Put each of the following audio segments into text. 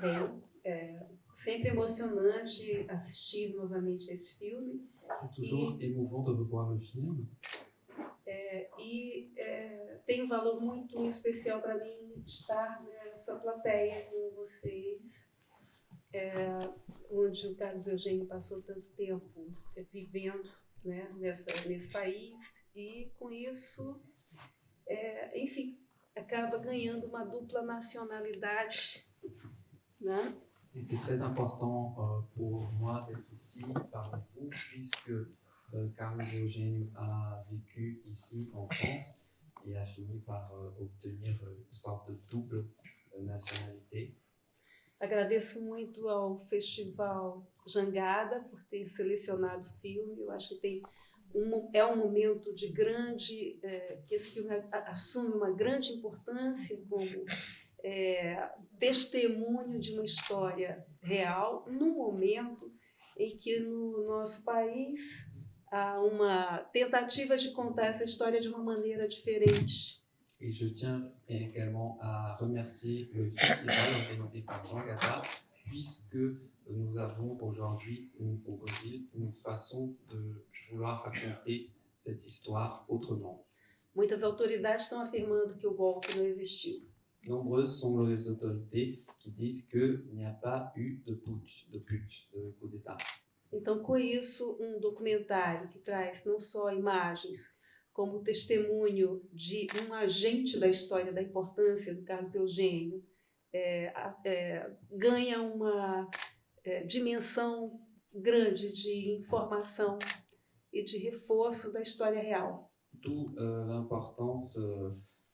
Bem, sempre emocionante assistir novamente esse filme. C'est toujours émouvant de revoir le film. Tem um valor muito especial para mim estar nessa plateia com vocês, onde o Carlos Eugênio passou tanto tempo vivendo, né, nesse país, e com isso, enfim, acaba ganhando uma dupla nacionalidade, né? Et c'est très important pour moi d'être ici parmi vous, puisque Carlos Eugênio a vécu ici en France et a fini par obtenir une sorte de double nationalité. Agradeço muito ao Festival Jangada por ter selecionado o filme. Eu acho que é um momento de grande, que esse filme assume uma grande importância como testemunho de uma história real, num momento em que no nosso país há uma tentativa de contar essa história de uma maneira diferente. Et je tiens également à remercier le festival organisé par Jean Gada, puisque nous avons aujourd'hui au Brésil une façon de vouloir raconter cette histoire autrement. Muitas autoridades estão afirmando que o golpe não existiu. Nombreuses sont les autorités qui disent qu'il n'y a pas eu de putsch, de coup d'État. Então, com isso, um documentário que traz não só imagens, como testemunho de um agente da história, da importância do Carlos Eugênio, ganha uma dimensão grande de informação e de reforço da história real. D'où l'importance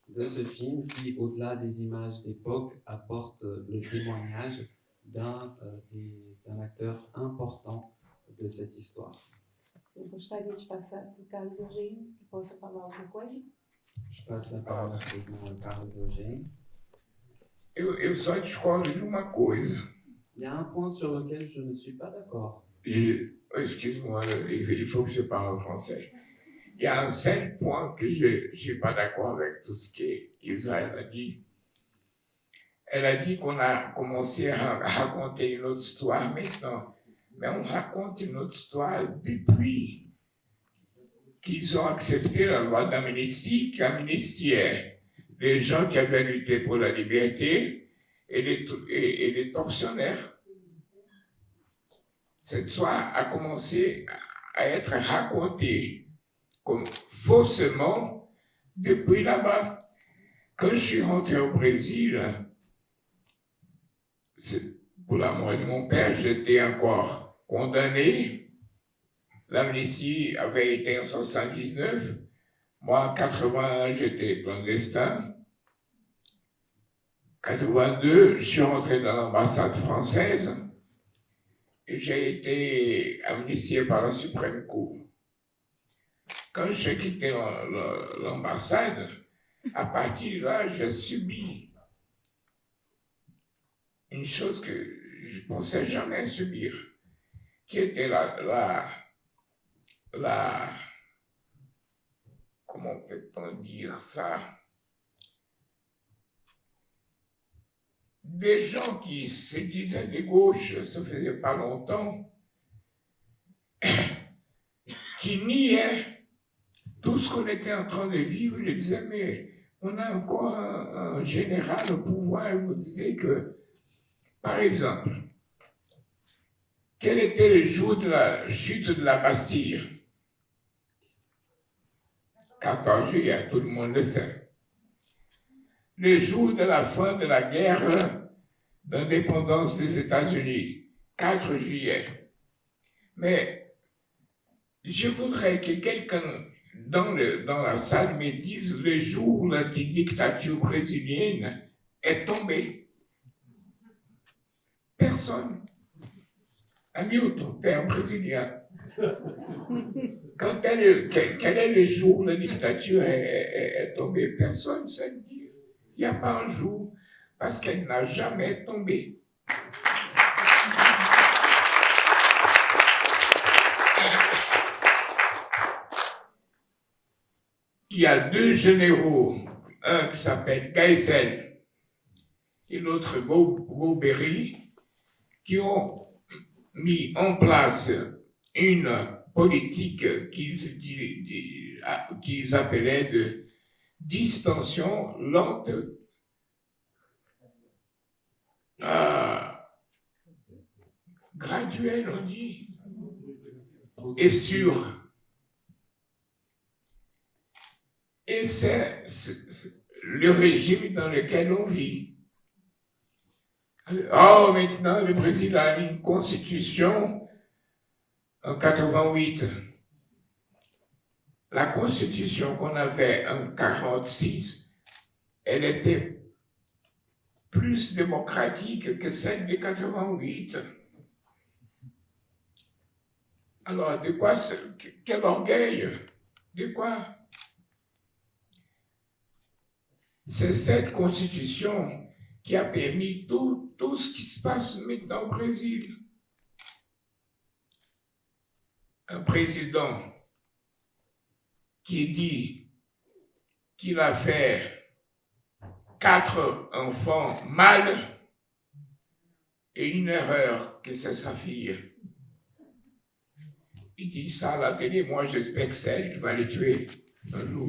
de ce film qui, au-delà des images d'époque, apporte le témoignage d'un acteur important de cette histoire. Eu gostaria de passar para o Carlos Eugênio, que possa falar alguma coisa. Je passe la parole à Carlos Eugênio. Eu só discordo de uma coisa. Il y a un point sur lequel je ne suis pas d'accord. Excuse-moi, il faut que je parle français. Il y a un seul point que je ne suis pas d'accord avec tout ce qu'Israël a dit. Elle a dit qu'on a commencé à raconter une autre histoire maintenant. Mais on raconte une autre histoire depuis qu'ils ont accepté la loi d'amnistie, qui amnistiait les gens qui avaient lutté pour la liberté et les tortionnaires. Cette histoire a commencé à être racontée comme faussement depuis là-bas. Quand je suis rentré au Brésil, pour la mort de mon père, j'étais encore condamné. L'amnistie avait été en 1979. Moi, en 81, j'étais clandestin. En 82, je suis rentré dans l'ambassade française et j'ai été amnistié par la Suprême Cour. Quand j'ai quitté l'ambassade, à partir de là, j'ai subi une chose que je ne pensais jamais subir, qui était comment peut-on dire ça? Des gens qui se disaient de gauche, ça faisait pas longtemps, qui niaient tout ce qu'on était en train de vivre. Ils disaient, mais on a encore un général au pouvoir. Et vous disiez que, par exemple, quel était le jour de la chute de la Bastille? 14 juillet, tout le monde le sait. Le jour de la fin de la guerre d'indépendance des États-Unis, 4 juillet. Mais je voudrais que quelqu'un dans la salle me dise le jour où la dictature brésilienne est tombée. Personne. Hamilton, père brésilien. Quel est le jour où la dictature est tombée? Personne ne sait dire. Il n'y a pas un jour, parce qu'elle n'a jamais tombé. il y a deux généraux, un qui s'appelle Geisel et l'autre Goberi, qui ont mis en place une politique qu'ils appelaient de distension lente, graduelle, on dit, et sûre. Et c'est le régime dans lequel on vit. Oh, maintenant, le Brésil a une constitution en 88. La constitution qu'on avait en 46, elle était plus démocratique que celle de 88. Alors, de quoi, quel orgueil? De quoi? C'est cette constitution qui a permis tout ce qui se passe maintenant au Brésil. Un président qui dit qu'il a fait 4 enfants mâles et une erreur, que c'est sa fille. Il dit ça à la télé, moi j'espère que c'est elle qui va les tuer un jour.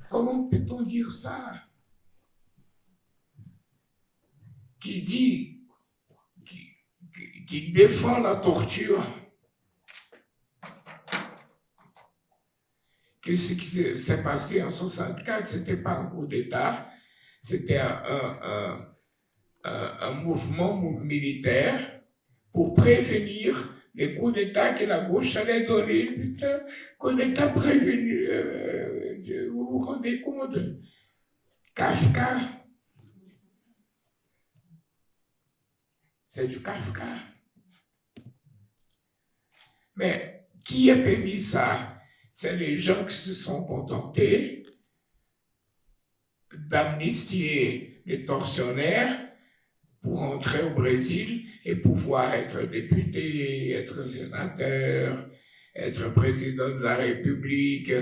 Comment peut-on dire ça? Qui dit, qui défend la torture, que ce qui s'est passé en 64, ce n'était pas un coup d'État, c'était un mouvement militaire pour prévenir les coups d'État que la gauche allait donner. Putain, coup d'État prévenu, vous vous rendez compte? Kafka, c'est du Kafka. Mais qui a permis ça? C'est les gens qui se sont contentés d'amnistier les tortionnaires pour entrer au Brésil et pouvoir être député, être sénateur, être président de la République.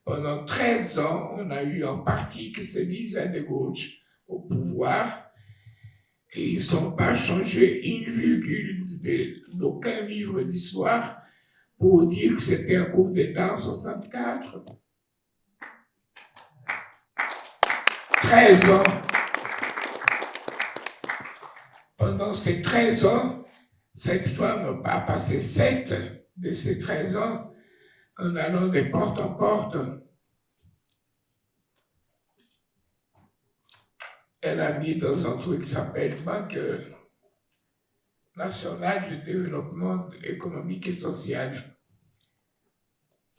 Pendant 13 ans, on a eu un parti qui se disait de gauche au pouvoir et ils n'ont pas changé une virgule d'aucun livre d'histoire pour dire que c'était un coup d'État en 64. 13 ans. Pendant ces 13 ans, cette femme a passé 7 de ces 13 ans en allant de porte en porte. Elle a mis dans un truc qui s'appelle Banque nationale de développement économique et social.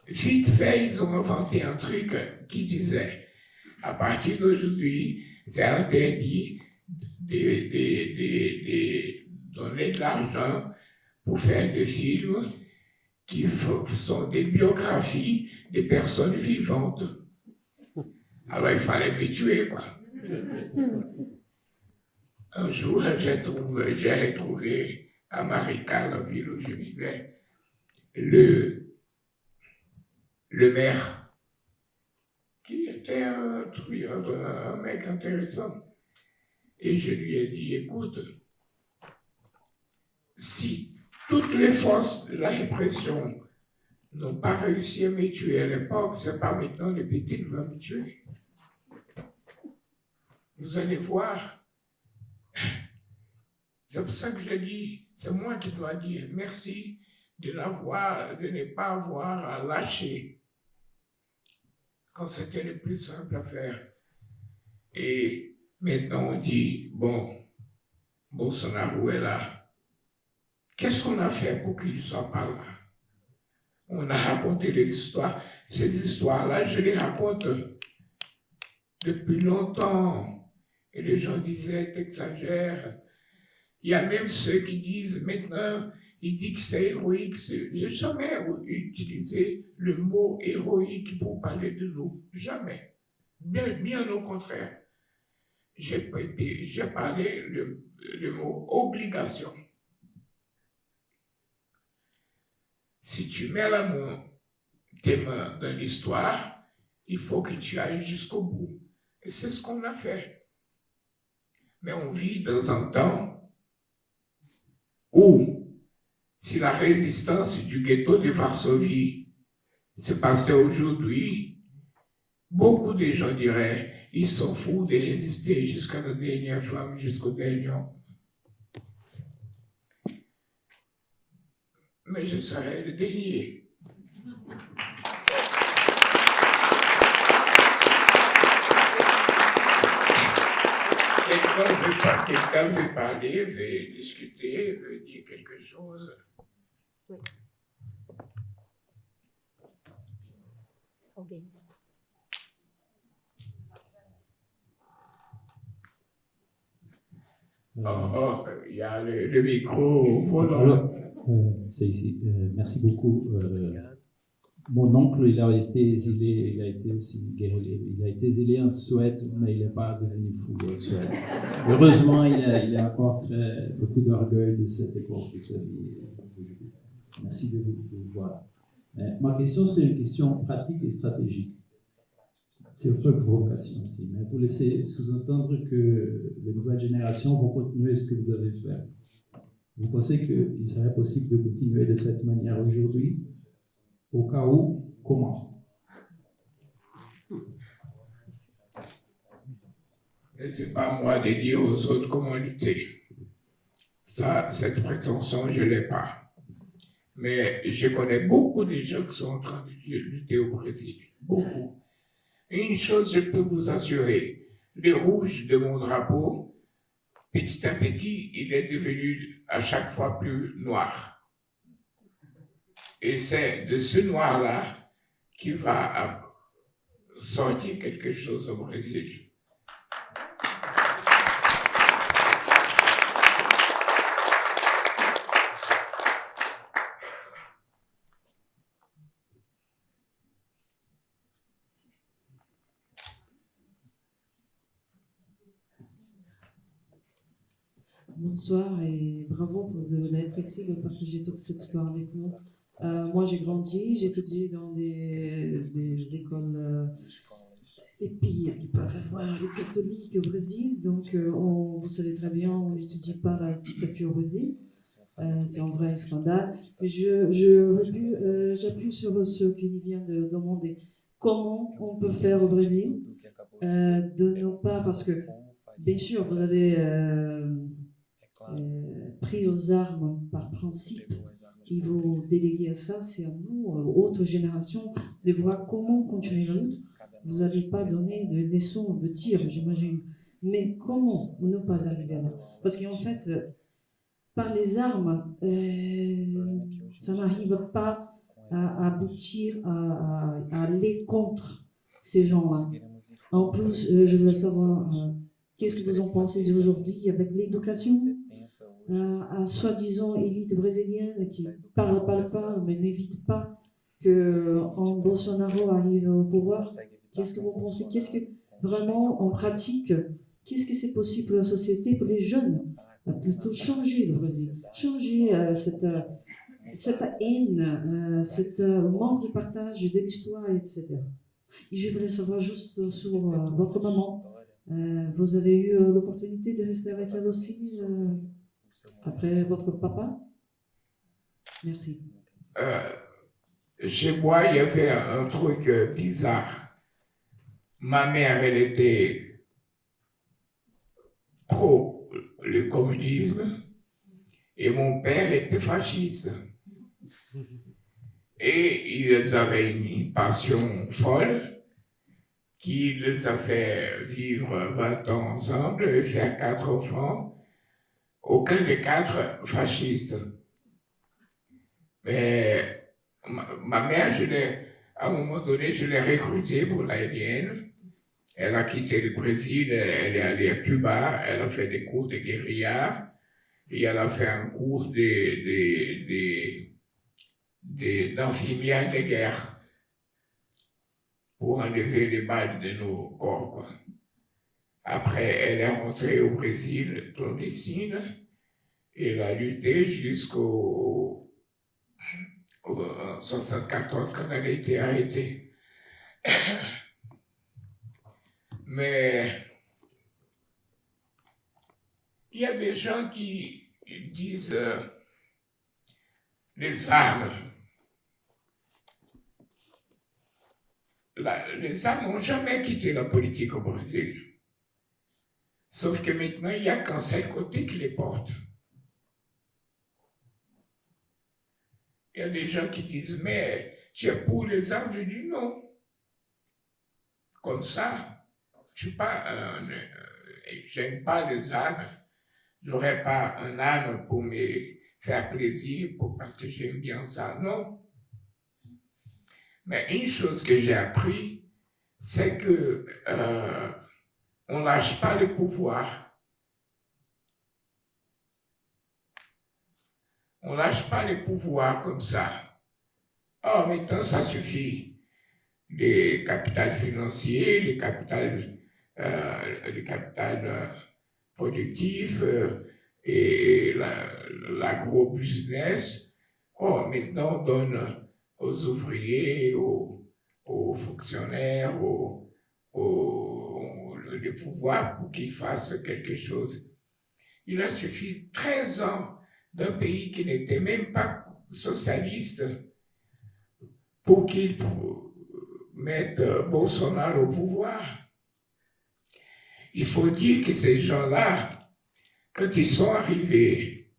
Vite fait, ils ont inventé un truc qui disait, à partir d'aujourd'hui, c'est interdit de donner de l'argent pour faire des films qui sont des biographies des personnes vivantes. Alors il fallait me tuer, quoi. Un jour, j'ai retrouvé à Marica, la ville où je vivais, le maire, qui était un mec intéressant. Et je lui ai dit, écoute, si toutes les forces de la répression n'ont pas réussi à me tuer à l'époque, c'est pas maintenant le petit qui va me tuer. Vous allez voir. C'est pour ça que je dis, c'est moi qui dois dire merci de ne pas avoir à lâcher quand c'était le plus simple à faire. Et maintenant on dit, bon, Bolsonaro est là. Qu'est-ce qu'on a fait pour qu'il ne soit pas là? On a raconté des histoires. Ces histoires-là, je les raconte depuis longtemps. Et les gens disaient, t'exagères. Il y a même ceux qui disent, maintenant, il dit que c'est héroïque. Je n'ai jamais utilisé le mot héroïque pour parler de nous. Jamais. Bien au contraire. J'ai parlé le mot obligation. Si tu mets la main témoin d'une histoire, il faut que tu ailles jusqu'au bout. Et c'est ce qu'on a fait. Mais on vit dans un temps où, si la résistance du ghetto de Varsovie se passait aujourd'hui, beaucoup de gens diraient, ils sont fous de résister jusqu'à la dernière femme, jusqu'au dernier homme. Mais je serai le dernier. Quelqu'un veut parler, veut discuter, veut dire quelque chose. Oui. Alguém. Il y a le micro volant. C'est ici. Merci beaucoup. Mon oncle, il a été exilé, il a été aussi guerrier. Il a été exilé en Suède, mais il n'est pas devenu fou en Suède. Heureusement, il a encore beaucoup d'orgueil de cette époque de sa vie. Merci de vous voir. Ma question, c'est une question pratique et stratégique. C'est un peu une provocation aussi, mais vous laissez sous-entendre que les nouvelles générations vont continuer ce que vous avez fait. Vous pensez qu'il serait possible de continuer de cette manière aujourd'hui? Au cas où, comment? Et c'est pas moi de dire aux autres comment lutter. Ça, cette prétention, je ne l'ai pas. Mais je connais beaucoup de gens qui sont en train de lutter au Brésil. Beaucoup. Une chose, je peux vous assurer, le rouge de mon drapeau, petit à petit, il est devenu à chaque fois plus noir. Et c'est de ce noir-là qu'il va sortir quelque chose au Brésil. Bonsoir et bravo d'être ici, de partager toute cette histoire avec nous. Moi, j'ai grandi, j'ai étudié dans des écoles les pires qui peuvent avoir les catholiques au Brésil. Donc, vous savez très bien, on n'étudie pas la dictature au Brésil. C'est un vrai scandale. Mais j'appuie sur ce qu'il vient de demander. Comment on peut faire au Brésil de ne pas, parce que bien sûr, vous avez pris aux armes par principe, et vous déléguez à ça, c'est à nous, autres générations, de voir comment continuer la lutte. Vous n'allez pas donner de leçons de tir, j'imagine. Mais comment ne pas arriver là? Parce qu'en fait, par les armes, ça n'arrive pas à aboutir à aller contre ces gens-là. En plus, je voulais savoir qu'est-ce que vous en pensez aujourd'hui avec l'éducation à soi-disant élite brésilienne qui parle mais n'évite pas que Bolsonaro arrive au pouvoir. Qu'est-ce que vous pensez? Qu'est-ce que vraiment en pratique, qu'est-ce que c'est possible pour la société, pour les jeunes, plutôt changer le Brésil, changer cette haine, cette manque de partage de l'histoire, etc. Et je voulais savoir juste sur votre maman. Vous avez eu l'opportunité de rester avec elle aussi après votre papa? Merci. Chez moi, il y avait un truc bizarre. Ma mère, elle était pro le communisme et mon père était fasciste. Et ils avaient une passion folle qui les a fait vivre 20 ans ensemble et faire 4 enfants. Aucun des 4 fascistes. Mais ma mère, à un moment donné, je l'ai recrutée pour l'ALN. Elle a quitté le Brésil, elle est allée à Cuba, elle a fait des cours de guérilla et elle a fait un cours d'infirmière de guerre pour enlever les balles de nos corps, quoi. Après, elle est rentrée au Brésil clandestine et elle a lutté jusqu'au en 1974 quand elle a été arrêtée. Mais il y a des gens qui disent les armes. Les armes n'ont jamais quitté la politique au Brésil. Sauf que maintenant, il n'y a qu'un seul côté qui les porte. Il y a des gens qui disent, mais tu es pour les armes? Je dis non. Comme ça, je suis pas j'aime pas les armes. Je n'aurais pas un arme pour me faire plaisir, parce que j'aime bien ça. Non. Mais une chose que j'ai appris, c'est que on lâche pas le pouvoir. On lâche pas le pouvoir comme ça. Oh, maintenant, ça suffit. Les capitales financiers, les capitales productif et l'agro-business. Oh, maintenant, on donne aux ouvriers, aux fonctionnaires, le pouvoir pour qu'ils fassent quelque chose. Il a suffi 13 ans d'un pays qui n'était même pas socialiste pour qu'ils mettent Bolsonaro au pouvoir. Il faut dire que ces gens-là, quand ils sont arrivés,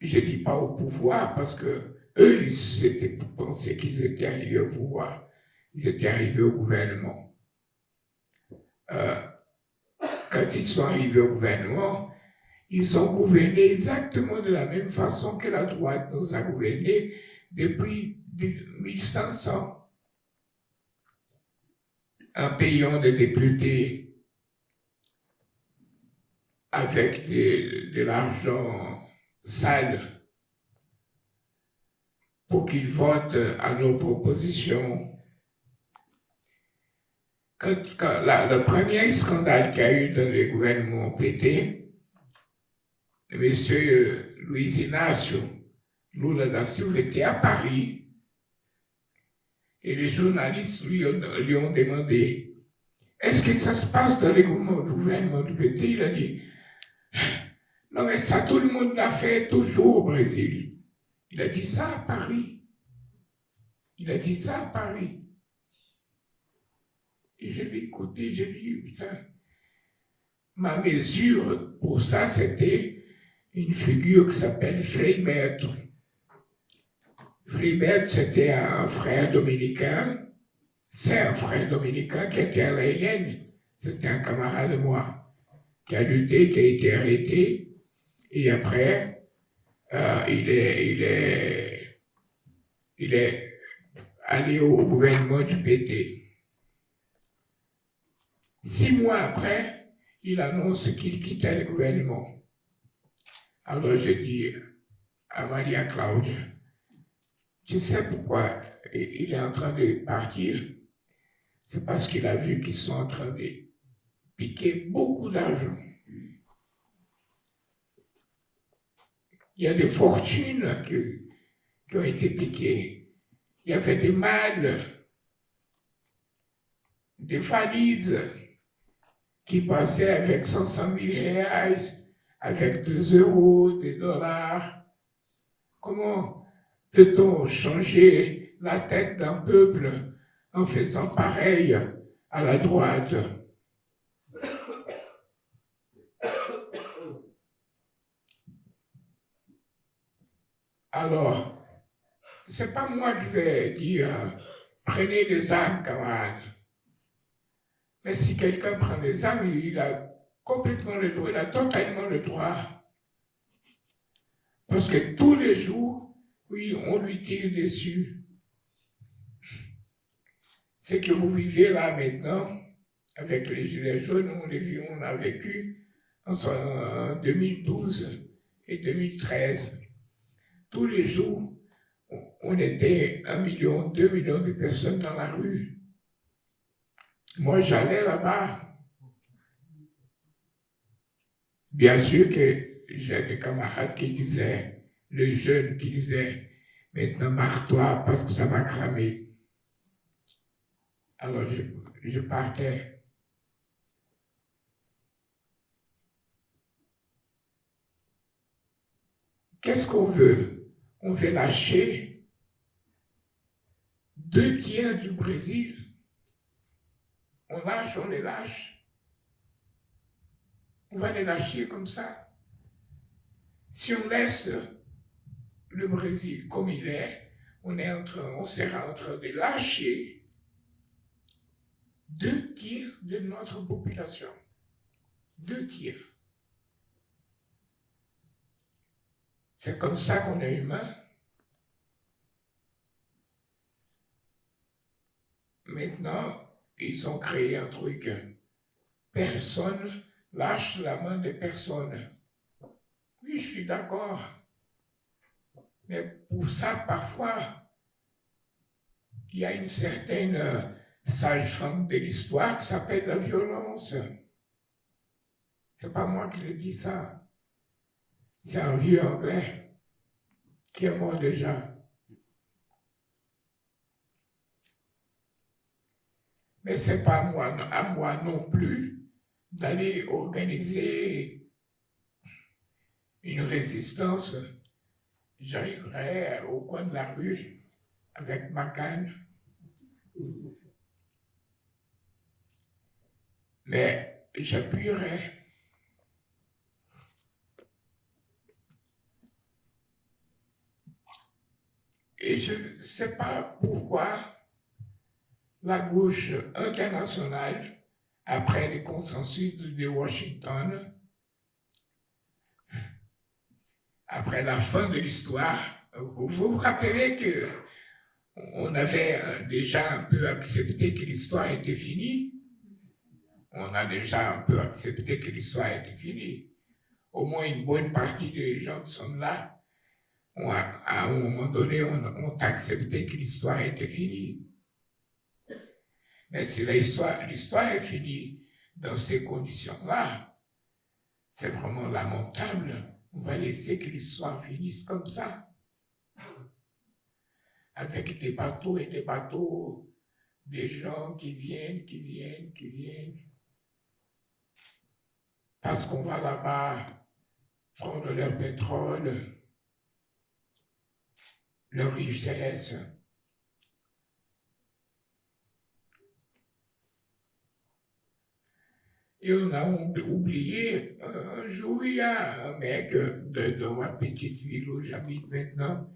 je ne dis pas au pouvoir parce que eux, ils pensaient qu'ils étaient arrivés au pouvoir. Ils étaient arrivés au gouvernement. Quand ils sont arrivés au gouvernement, ils ont gouverné exactement de la même façon que la droite nous a gouverné depuis 1500. En payant des députés avec de l'argent sale pour qu'ils votent à nos propositions. Quand le premier scandale qu'il y a eu dans le gouvernement PT, M. Luiz Inácio Lula da Silva était à Paris et les journalistes lui ont demandé « Est-ce que ça se passe dans le gouvernement du PT ?» Il a dit « Non mais ça tout le monde l'a fait toujours au Brésil. » Il a dit ça à Paris. Il a dit ça à Paris. Et je l'ai écouté, j'ai dit, putain, ma mesure pour ça, c'était une figure qui s'appelle Frei Beto. Frei Beto, c'était un frère dominicain, c'est un frère dominicain qui était à la Hélène, c'était un camarade de moi, qui a lutté, qui a été arrêté, et après, il est allé au gouvernement du PT. 6 mois après, il annonce qu'il quittait le gouvernement. Alors je dis à Maria Claudia, tu sais pourquoi il est en train de partir? C'est parce qu'il a vu qu'ils sont en train de piquer beaucoup d'argent. Il y a des fortunes qui ont été piquées. Il y avait des malles, des valises qui passaient avec 500 000 reais, avec 2 euros, des dollars. Comment peut-on changer la tête d'un peuple en faisant pareil à la droite? Alors, c'est pas moi qui vais dire prenez les armes, camarades. Mais si quelqu'un prend les armes, il a complètement le droit, il a totalement le droit. Parce que tous les jours, oui, on lui tire dessus. Ce que vous vivez là maintenant, avec les gilets jaunes, on a vécu en 2012 et 2013. Tous les jours, on était 1 million, 2 millions de personnes dans la rue. Moi, j'allais là-bas. Bien sûr que j'ai des camarades qui disaient, les jeunes qui disaient, Maintenant, marre-toi parce que ça va cramer. Alors, je partais. Qu'est-ce qu'on veut? On veut lâcher 2/3 du Brésil. On lâche, on les lâche. On va les lâcher comme ça. Si on laisse le Brésil comme il est, on sera en train de lâcher 2/3 de notre population. 2/3. C'est comme ça qu'on est humain. Maintenant, ils ont créé un truc. Personne lâche la main de personne. Oui, je suis d'accord. Mais pour ça, parfois, il y a une certaine sage-femme de l'histoire qui s'appelle la violence. C'est pas moi qui le dis ça. C'est un vieux anglais qui est mort déjà. Mais c'est pas à moi non plus d'aller organiser une résistance. J'arriverai au coin de la rue avec ma canne. Mais j'appuierai. Et je ne sais pas pourquoi la gauche internationale, après le consensus de Washington, après la fin de l'histoire, vous vous rappelez que on avait déjà un peu accepté que l'histoire était finie. On a déjà un peu accepté que l'histoire était finie. Au moins une bonne partie des gens qui sont là, à un moment donné, on a accepté que l'histoire était finie. Mais si l'histoire est finie dans ces conditions-là, c'est vraiment lamentable. On va laisser que l'histoire finisse comme ça. Avec des bateaux et des bateaux, des gens qui viennent. Parce qu'on va là-bas prendre leur pétrole, leur richesse. Et on a oublié, un jour, il y a un mec dans ma petite ville où j'habite maintenant,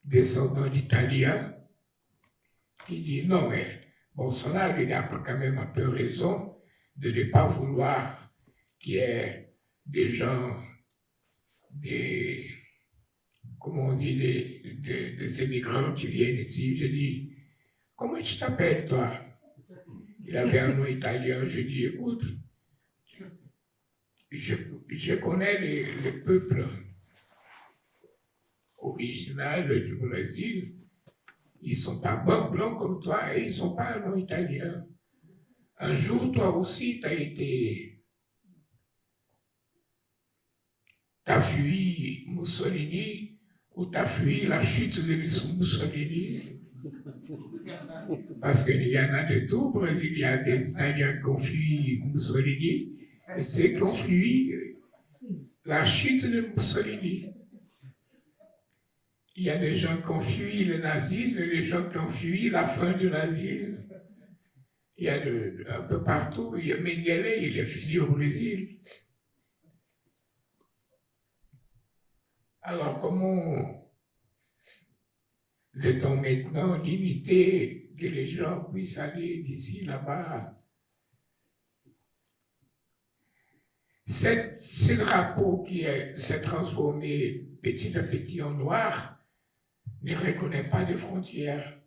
descendant d'Italien, qui dit non, mais Bolsonaro, il a quand même un peu raison de ne pas vouloir qu'il y ait des gens, comment on dit, des immigrants qui viennent ici. Je dis, comment tu t'appelles, toi? Il avait un nom italien. Je dis, écoute, je connais les peuples originaux du Brésil. Ils ne sont pas blancs comme toi et ils n'ont pas un nom italien. Un jour, toi aussi, t'as fui Mussolini ou t'as fui la chute de Mussolini. Parce qu'il y en a de tout au Brésil. Il y a des Italiens qui ont fui Mussolini et ceux qui ont fui la chute de Mussolini. Il y a des gens qui ont fui le nazisme et des gens qui ont fui la fin du nazisme. Il y a un peu partout. Il y a Mengele, il est fui au Brésil. Alors, comment veut-on maintenant limiter que les gens puissent aller d'ici là-bas? Ce drapeau qui s'est transformé petit à petit en noir ne reconnaît pas de frontières.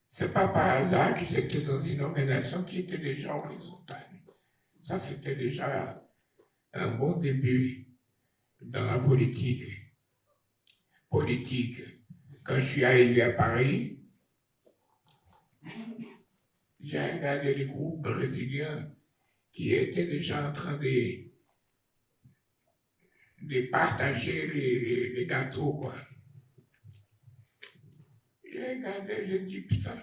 C'est pas par hasard que j'étais dans une organisation qui était déjà horizontale. Ça, c'était déjà un bon début dans la politique. Quand je suis arrivé à Paris, j'ai regardé les groupes brésiliens qui étaient déjà en train de partager les gâteaux, quoi. J'ai regardé, j'ai dit, putain,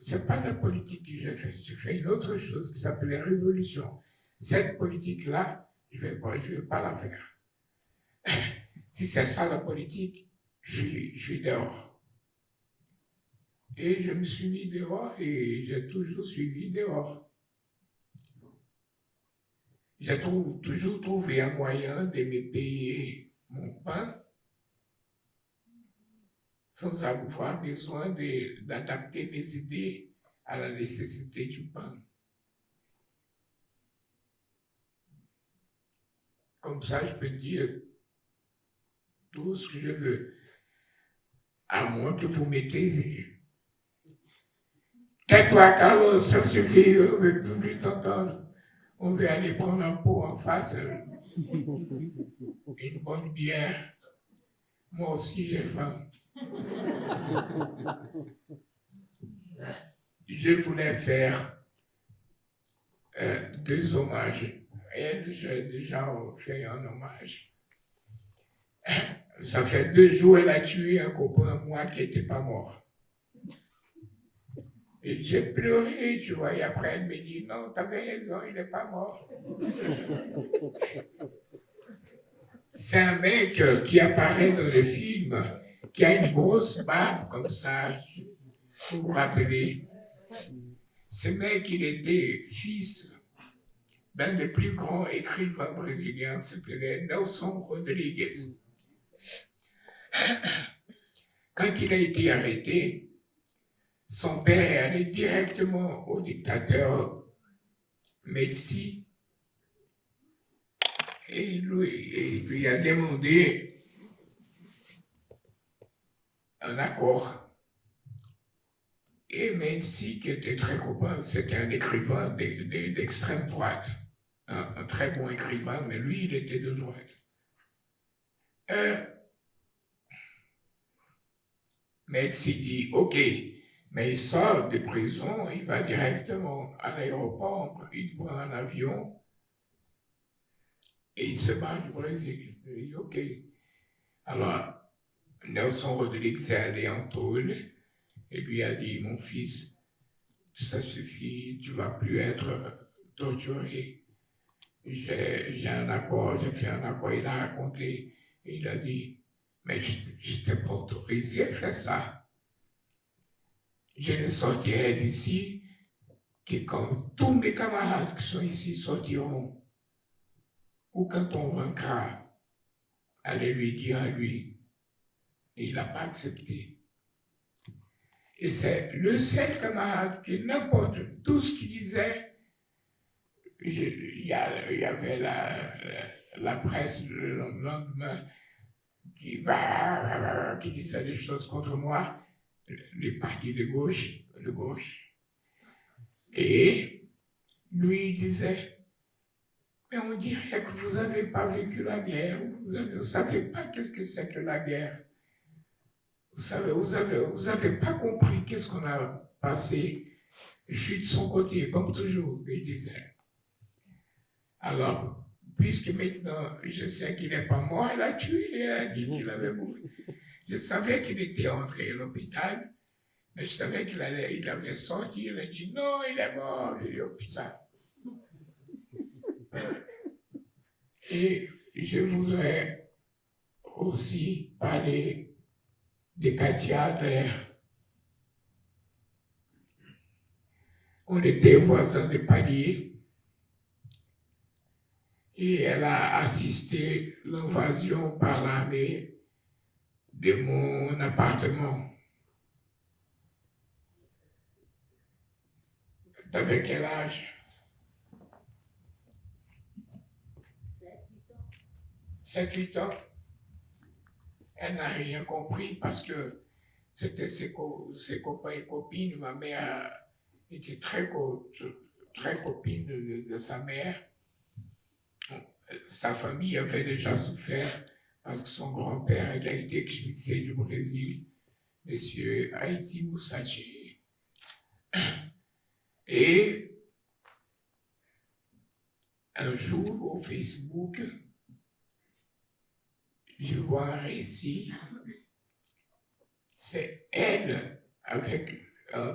c'est pas la politique que j'ai fait une autre chose qui s'appelait révolution. Cette politique-là, je vais pas la faire. Si c'est ça la politique, je suis dehors. Et je me suis mis dehors et j'ai toujours suivi dehors. J'ai toujours trouvé un moyen de me payer mon pain sans avoir besoin d'adapter mes idées à la nécessité du pain. Comme ça, je peux dire tout ce que je veux, à moins que vous mettez. Tais-toi, Carlos, ça suffit, on ne veut plus t'entendre. On veut aller prendre un pot en face, une bonne bière. Moi aussi, j'ai faim. Je voulais faire 2 hommages. Et j'ai déjà fait un hommage. Ça fait 2 jours, elle a tué un copain à moi qui n'était pas mort. Et j'ai pleuré, tu vois, et après elle me dit, non, t'avais raison, il n'est pas mort. C'est un mec qui apparaît dans le film, qui a une grosse barbe comme ça, vous vous rappelez. Ce mec, il était fils d'un des plus grands écrivains brésiliens, qui s'appelait Nelson Rodrigues. Quand il a été arrêté, son père est allé directement au dictateur Médici et lui a demandé un accord. Et Médici, qui était très copain, c'était un écrivain d'extrême droite, un très bon écrivain, mais lui, il était de droite. Médici dit, ok, mais il sort de prison, il va directement à l'aéroport, il prend un avion et il se barre du Brésil. Il dit, ok. Alors, Nelson Rodrigues est allé en tôle et lui a dit, mon fils, ça suffit, tu ne vas plus être torturé. J'ai un accord, j'ai fait un accord, il a raconté, et il a dit, mais je t'ai pas autorisé à faire ça. Je ne sortirai d'ici que quand tous mes camarades qui sont ici sortiront, ou quand on vaincra, allez lui dire à lui. Et il n'a pas accepté. Et c'est le seul camarade qui, n'importe tout ce qu'il disait, il y avait la presse le lendemain qui disait des choses contre moi, les partis de gauche. Et lui il disait, mais on dirait que vous n'avez pas vécu la guerre, vous ne savez pas qu'est-ce que c'est que la guerre. Vous avez pas compris qu'est-ce qu'on a passé. Je suis de son côté, comme toujours, il disait. Alors, puisque maintenant je sais qu'il n'est pas mort, elle a tué, elle a dit qu'il avait mouru. Je savais qu'il était entré à l'hôpital, mais je savais qu'il avait sorti, il a dit non, il est mort, j'ai dit oh putain. Et je voudrais aussi parler de Katia Adler. On était voisins de palier et elle a assisté à l'invasion par l'armée de mon appartement. T'avais quel âge? 7-8 ans. Elle n'a rien compris parce que c'était ses copains et copines. Ma mère était très copine de sa mère. Sa famille avait déjà souffert parce que son grand-père a été expulsé du Brésil, M. Haïti Moussaché. Et un jour, au Facebook, je vois un récit, c'est elle en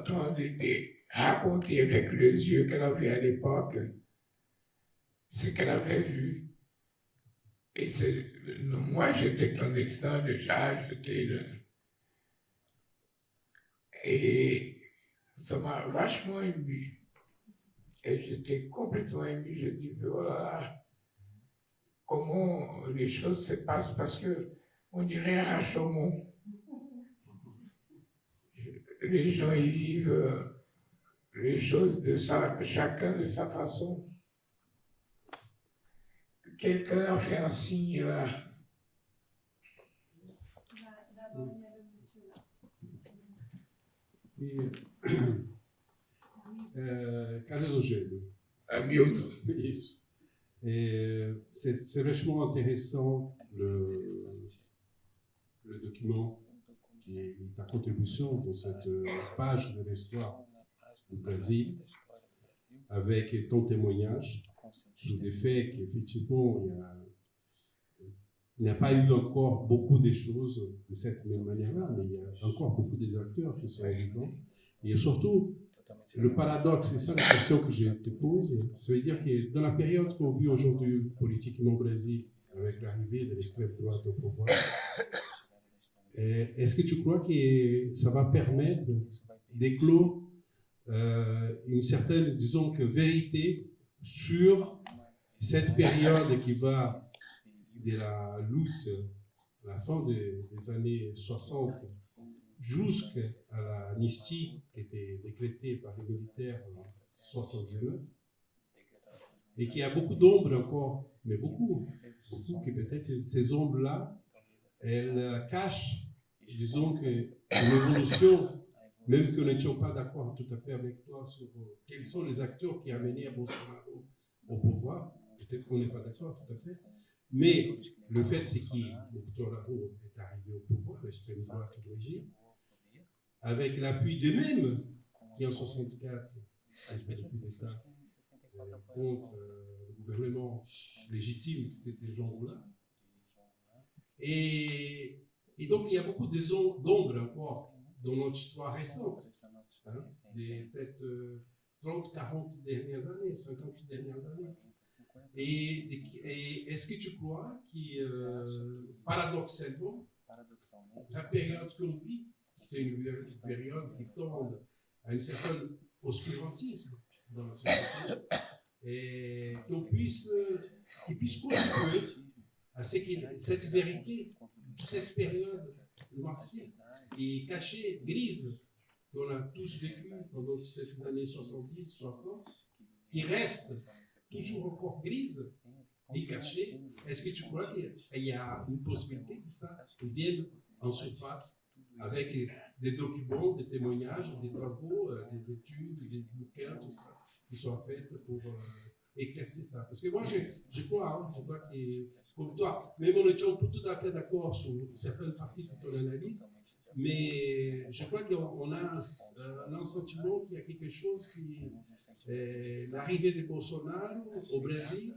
train de raconter avec les yeux qu'elle avait à l'époque ce qu'elle avait vu. Et moi, j'étais clandestin déjà, et ça m'a vachement ému. Et j'étais complètement ému. Je dis, voilà, comment les choses se passent, parce que on dirait à Chaumont. Les gens y vivent les choses chacun de sa façon. Quelqu'un a fait un signe là. D'abord, il y a le monsieur là. Carlos Eugênio. Milton. Isso. C'est vachement intéressant le document qui est ta contribution dans cette page de l'histoire du Brésil, avec ton témoignage sur des faits qu'effectivement il n'y a pas eu encore beaucoup de choses de cette même manière-là, mais il y a encore beaucoup des acteurs qui sont vivants. Et surtout, le paradoxe, c'est ça la question que je te pose, ça veut dire que dans la période qu'on vit aujourd'hui politiquement au Brésil, avec l'arrivée de l'extrême droite au pouvoir, est-ce que tu crois que ça va permettre d'éclore une certaine, disons que, vérité sur cette période qui va de la lutte à la fin des années 60 jusqu'à l'amnistie qui était décrétée par les militaires en 79, et qu'il y a beaucoup d'ombres encore, mais beaucoup qui peut-être ces ombres-là, elles cachent, disons que une évolution, même que nous n'étions pas d'accord tout à fait avec toi sur quels sont les acteurs qui ont mené à Bolsonaro au pouvoir, peut-être qu'on n'est pas d'accord tout à fait, mais le fait c'est que Bolsonaro est arrivé au pouvoir, l'extrême droite au Brésil, avec l'appui d'eux-mêmes qui en 64 ont fait le coup d'État contre le gouvernement légitime, c'était Jean Moulin. Et donc il y a beaucoup d'ombres encore dans notre histoire récente, hein, de cette 30, 40 dernières années, 50 dernières années. Et est-ce que tu crois que, paradoxalement, la période qu'on vit, c'est une période qui tend à un certain obscurantisme dans la société, et qu'on puisse contribuer à ce que cette vérité, cette période noircie et cachée, grise, qu'on a tous vécu pendant ces années 70, 60, qui reste toujours encore grise et cachée, est-ce que tu crois qu'il y a une possibilité que ça vienne en surface avec des documents, des témoignages, des travaux, des études, des bouquins, tout ça, qui soient faits pour éclaircir ça? Parce que moi, je crois que, comme toi, même on est tout à fait d'accord sur certaines parties de ton analyse, mais je crois qu'on a un sentiment qu'il y a quelque chose qui... l'arrivée de Bolsonaro au Brésil,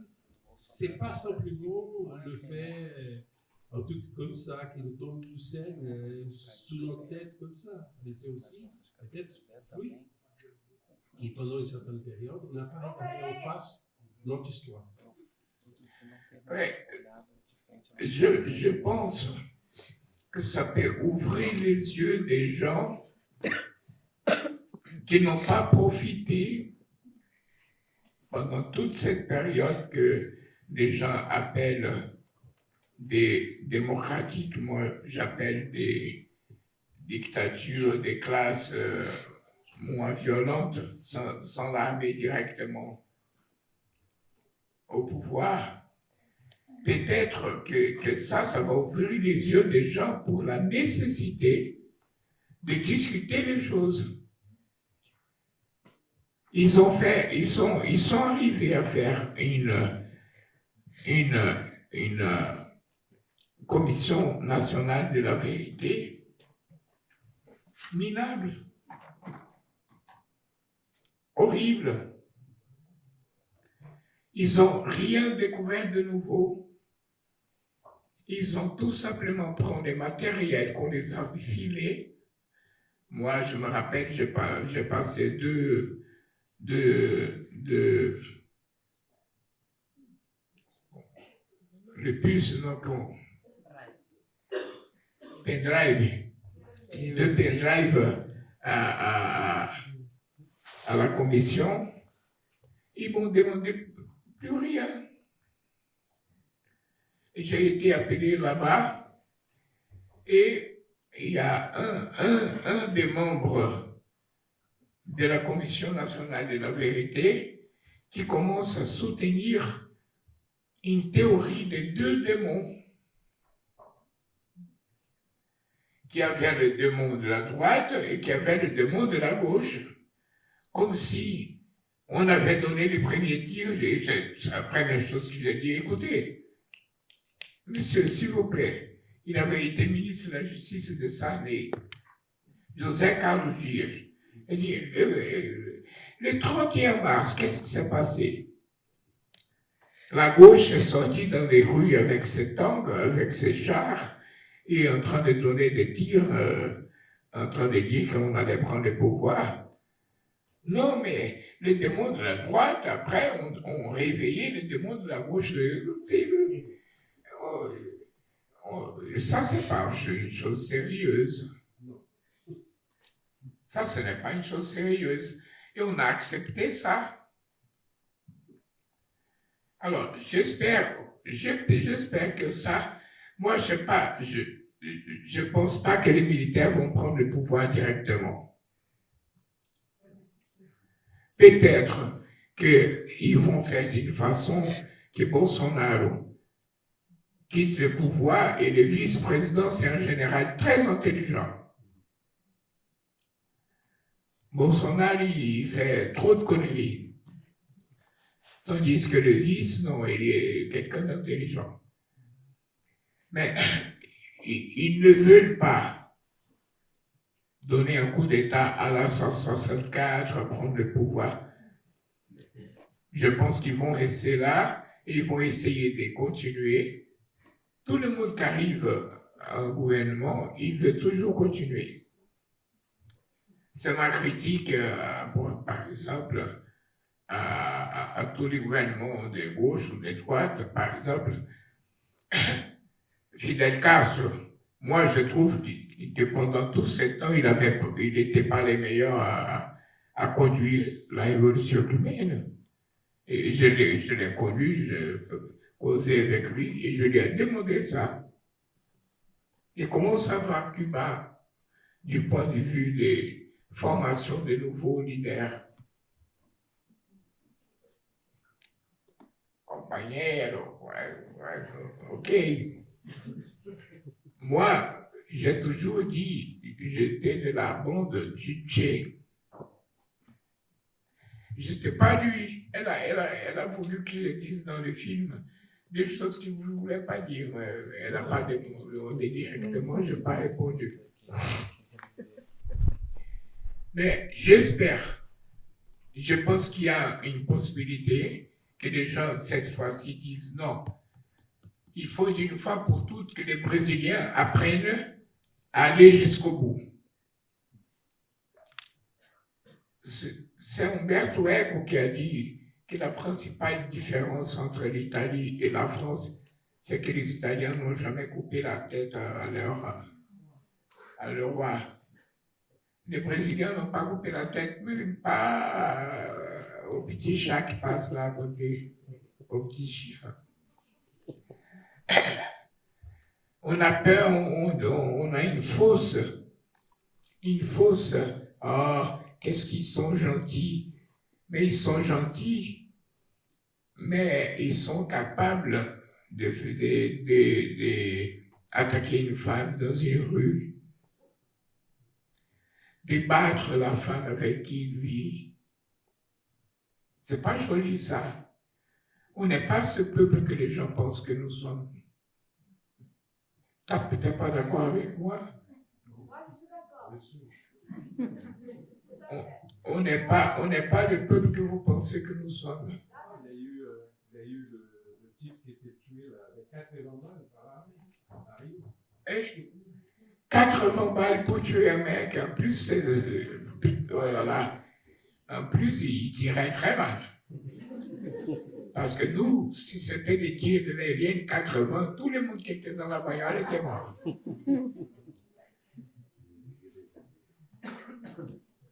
c'est pas simplement le fait, un truc comme ça, qui nous tombe du ciel sous notre tête comme ça, mais c'est aussi peut-être, oui, qui pendant une certaine période, on n'a pas regardé en face notre histoire. Ouais. Je pense que ça peut ouvrir les yeux des gens qui n'ont pas profité pendant toute cette période que les gens appellent des démocratiques, moi j'appelle des dictatures, des classes moins violentes, sans l'armée directement au pouvoir. Peut-être que ça va ouvrir les yeux des gens pour la nécessité de discuter les choses. Ils sont arrivés à faire une commission nationale de la vérité minable, horrible. Ils n'ont rien découvert de nouveau. Ils ont tout simplement pris des matériels qu'on les a filés. Moi, je me rappelle, j'ai passé le puce, donc, pendrive, deux pendrive à la commission. Ils m'ont demandé plus rien. J'ai été appelé là-bas et il y a un des membres de la Commission nationale de la vérité qui commence à soutenir une théorie des deux démons. Qui avait le démon de la droite et qui avait le démon de la gauche. Comme si on avait donné les premiers tirs. Et c'est la première chose que j'ai dit, écoutez, monsieur, s'il vous plaît, il avait été ministre de la Justice de Sarney, José Carlos Dias. Il dit, le 31 mars, qu'est-ce qui s'est passé? La gauche est sortie dans les rues avec ses tanks, avec ses chars, et en train de donner des tirs, en train de dire qu'on allait prendre le pouvoir. Non, mais les démons de la droite, après, ont réveillé les démons de la gauche. Ça, c'est pas une chose sérieuse. Ça, ce n'est pas une chose sérieuse. Et on a accepté ça. Alors, j'espère que ça, moi, je pense pas que les militaires vont prendre le pouvoir directement. Peut-être qu'ils vont faire d'une façon que Bolsonaro quitte le pouvoir et le vice-président, c'est un général très intelligent. Bolsonaro, il fait trop de conneries. Tandis que le vice, non, il est quelqu'un d'intelligent. Mais ils ne veulent pas donner un coup d'État à la 164, prendre le pouvoir. Je pense qu'ils vont rester là et ils vont essayer de continuer. Tout le monde qui arrive à un gouvernement, il veut toujours continuer. C'est ma critique, par exemple, à tous les gouvernements de gauche ou de droite. Par exemple, Fidel Castro, moi je trouve que pendant tout ce temps, il n'était pas le meilleur à conduire la révolution cubaine. Et je l'ai connu, j'ai causé avec lui et je lui ai demandé ça. Et comment ça va Cuba du point de vue des formations de nouveaux leaders? Compagnero, ok. Moi, j'ai toujours dit, j'étais de la bande du Che. J'étais pas lui. Elle a voulu que je dise dans le film des choses qu'il ne voulait pas dire. Elle n'a pas demandé directement, je n'ai pas répondu. Mais j'espère, je pense qu'il y a une possibilité que les gens, cette fois-ci, disent non. Il faut d'une fois pour toutes que les Brésiliens apprennent à aller jusqu'au bout. C'est Umberto Eco qui a dit que la principale différence entre l'Italie et la France, c'est que les Italiens n'ont jamais coupé la tête à leur roi. Les Brésiliens n'ont pas coupé la tête, même pas au petit chat qui passe là à côté, au petit chat. On a peur, on a une fausse, qu'est-ce qu'ils sont gentils, mais ils sont gentils, mais ils sont capables d'attaquer une femme dans une rue, de battre la femme avec qui il vit. C'est pas joli ça. On n'est pas ce peuple que les gens pensent que nous sommes. Tu n'es peut-être pas d'accord avec moi? Moi, je suis d'accord. On n'est pas le peuple que vous pensez que nous sommes. Il y a eu le type qui était tué, là, avec 4 éléments par l'armée. 80 balles pour tuer un mec, en plus, oh là là, en plus, il tirait très mal. Parce que nous, si c'était des tirs de l'aérienne 80, tout le monde qui était dans la bagnole était mort.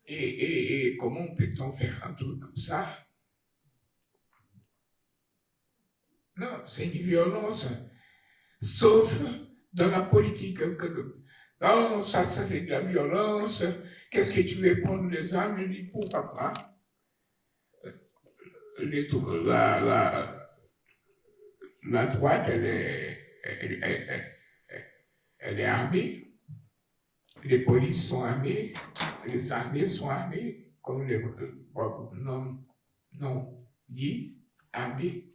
Et comment peut-on faire un truc comme ça? Non, c'est une violence, sauf dans la politique. Non, ça c'est de la violence. Qu'est-ce que tu veux prendre les armes? Je dis, pourquoi pas? La droite, elle est armée. Les polices sont armées. Les armées sont armées. Comme les non dit armées.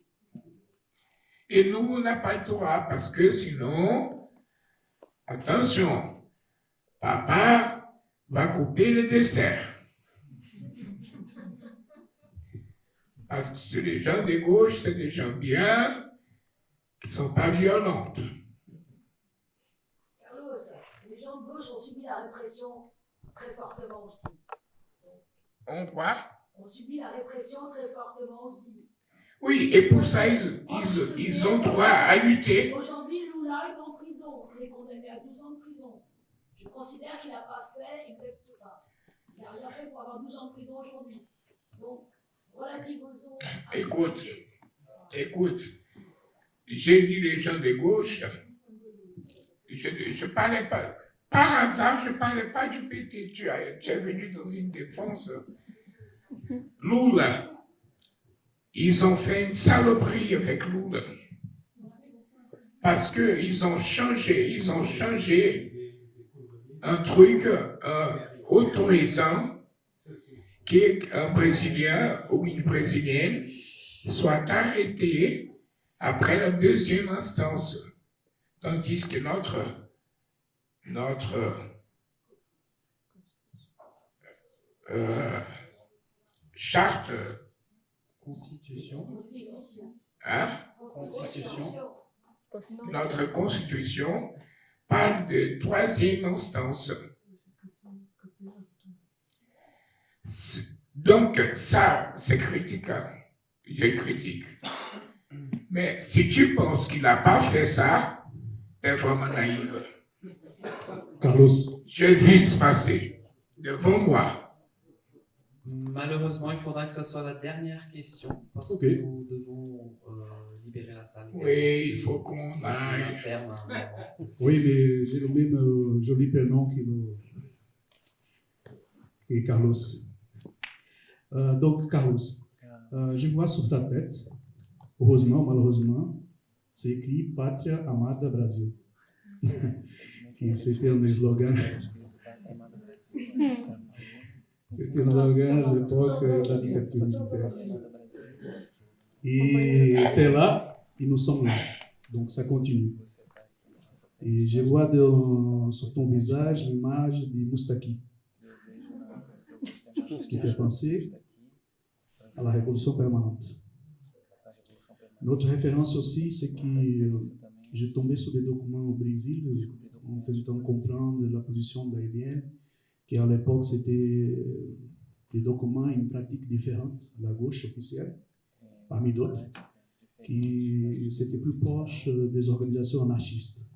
Et nous, on n'a pas le droit parce que sinon, attention, papa va couper le dessert. Parce que c'est les gens de gauche, c'est des gens bien, qui ne sont pas violentes. Carlos, les gens de gauche ont subi la répression très fortement aussi. On quoi? On subit la répression très fortement aussi. Oui, et pour ça, ils ont droit à lutter. Aujourd'hui, Lula est en prison. Il est condamné à 12 ans de prison. Je considère qu'il n'a pas fait exactement. Enfin, il n'a rien fait pour avoir 12 ans de prison aujourd'hui. Donc, relativement. Écoute, j'ai dit les gens de gauche, je parlais pas, par hasard, je parlais pas du PT. Tu es venu dans une défense. Lula, ils ont fait une saloperie avec Lula. Parce qu'ils ont changé un truc autorisant qu'un Brésilien ou une Brésilienne soit arrêté après la deuxième instance. Tandis que notre charte, Constitution. hein? Notre constitution parle de troisième instance. Donc, ça, c'est critiquable. Je critique. Mais si tu penses qu'il n'a pas fait ça, t'es vraiment naïf. Carlos. J'ai vu se passer devant moi. Malheureusement, il faudra que ce soit la dernière question parce Ok. que nous devons libérer la salle. Oui, il faut qu'on C'est un aille. ferme, hein. Oui, mais j'ai le même joli prénom que Carlos. Donc, Carlos, je vois sur ta tête, heureusement, malheureusement, c'est écrit Pátria Amada Brasil. Qui c'était un slogan. C'était un slogan à l'époque de la dictature militaire. Et t'es là, et nous sommes là. Donc ça continue. Et je vois sur ton visage l'image de Moustaki, qui fait penser à la révolution permanente. Une autre référence aussi, c'est que j'ai tombé sur des documents au Brésil en tentant de comprendre la position d'AIBN, qui à l'époque c'était des documents et une pratique différente de la gauche officielle, parmi d'autres, qui c'était plus proche des organisations anarchistes.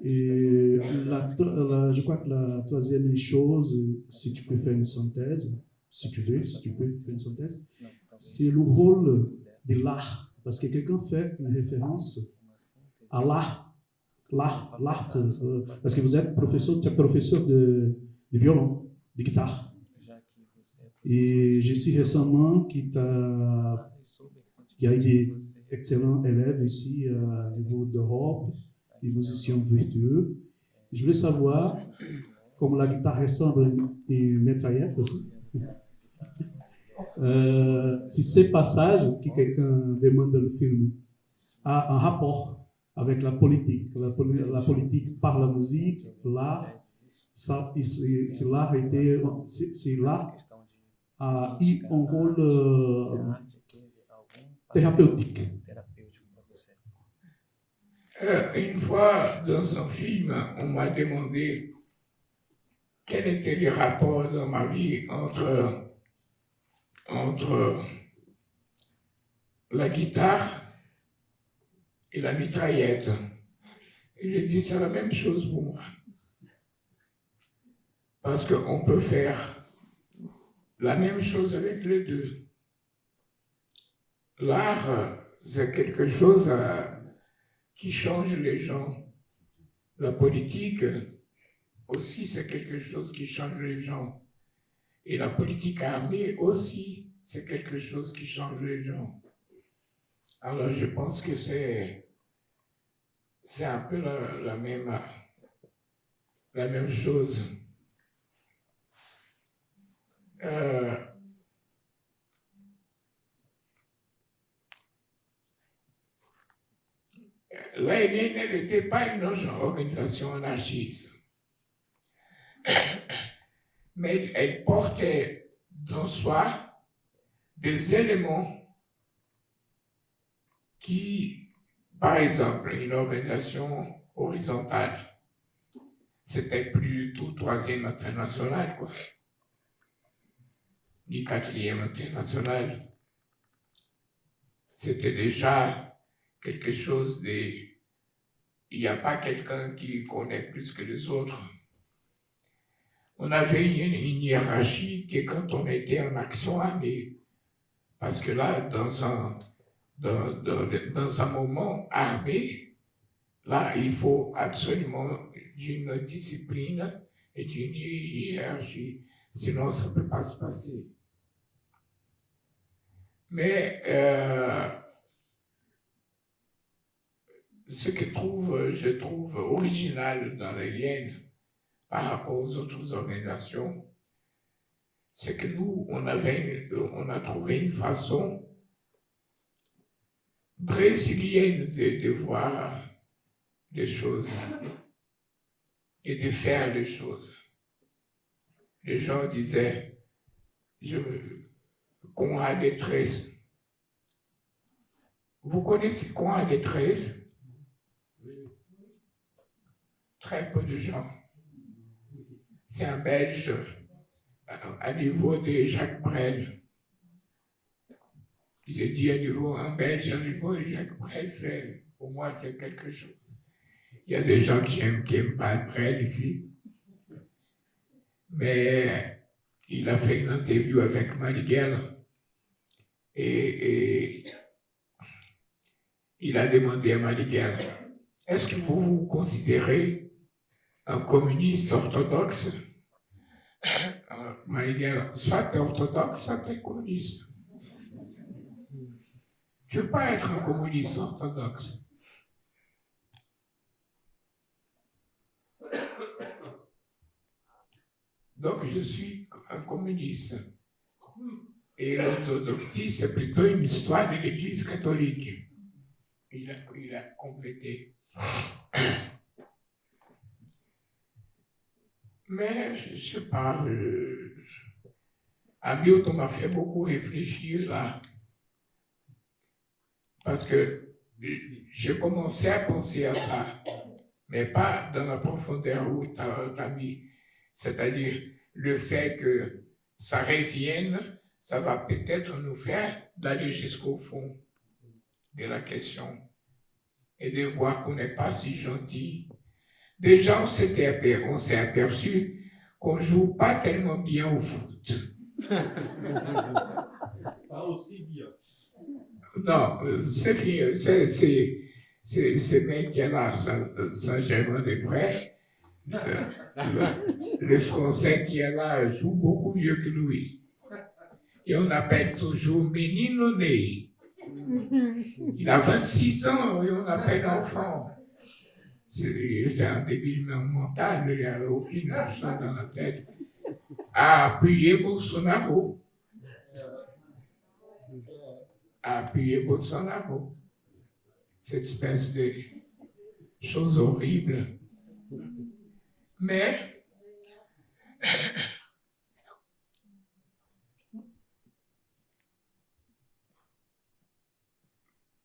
Et je crois que la troisième chose, si tu peux faire une synthèse, si tu peux faire une synthèse, c'est le rôle de l'art. Parce que quelqu'un fait une référence à l'art, parce que vous êtes professeur de violon, de guitare. Et j'ai su récemment qu'il y a eu des excellents élèves ici à niveau d'Europe, des musiciens vertueux. Je voulais savoir, comme la guitare ressemble à une mitraillette aussi, si ces passages que quelqu'un demande dans le film a un rapport avec la politique. La politique par la musique, l'art, si l'art a eu un rôle thérapeutique. Une fois, dans un film, on m'a demandé quels étaient les rapports dans ma vie entre la guitare et la mitraillette. Et j'ai dit, c'est la même chose pour moi. Parce qu'on peut faire la même chose avec les deux. L'art, c'est quelque chose qui change les gens. La politique aussi, c'est quelque chose qui change les gens. Et la politique armée aussi, c'est quelque chose qui change les gens. Alors je pense que c'est un peu la même chose. L'ANN n'était pas une organisation anarchiste, mais elle portait dans soi des éléments qui, par exemple, une organisation horizontale, c'était plus tout 3e international, quoi, ni 4e international. C'était déjà quelque chose de... Il n'y a pas quelqu'un qui connaît plus que les autres. On avait une hiérarchie qui, quand on était en action armée, parce que là, dans un moment armé, là, il faut absolument d'une discipline et d'une hiérarchie, sinon ça ne peut pas se passer. Mais ce que je trouve original dans les liens par rapport aux autres organisations, c'est que nous, on a trouvé une façon brésilienne de voir les choses et de faire les choses. Les gens disaient, Conrad des 13. Vous connaissez Conrad des 13? Très peu de gens. C'est un Belge à niveau de Jacques Brel. J'ai dit un Belge à niveau de Jacques Brel, pour moi, c'est quelque chose. Il y a des gens qui aiment pas Brel ici. Mais il a fait une interview avec Maniguel et il a demandé à Maniguel, est-ce que vous vous considérez un communiste orthodoxe? Maniguel, soit tu es orthodoxe, soit tu es communiste. Je ne veux pas être un communiste orthodoxe. Donc je suis un communiste. Et l'orthodoxie, c'est plutôt une histoire de l'Église catholique. Il a complété. Mais je ne sais pas, Hamilton m'a fait beaucoup réfléchir là. Parce que je commençais à penser à ça, mais pas dans la profondeur où tu as mis. C'est-à-dire le fait que ça revienne, ça va peut-être nous faire d'aller jusqu'au fond de la question et de voir qu'on n'est pas si gentil. Déjà, on s'est aperçu qu'on ne joue pas tellement bien au foot. Pas aussi bien. Non, c'est bien. C'est mec qui est là, Saint-Germain-des-Prés. Le Français qui est là joue beaucoup mieux que lui. Et on appelle toujours Menino Ney. Il a 26 ans et on appelle enfant. C'est un débile mental, il n'y a aucune chose dans la tête. A appuyé Bolsonaro. A appuyé Bolsonaro. Cette espèce de chose horrible. Mais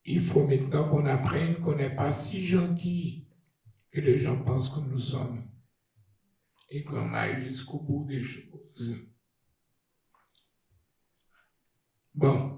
il faut maintenant qu'on apprenne qu'on n'est pas si gentil que les gens pensent que nous sommes et qu'on aille jusqu'au bout des choses. Bon.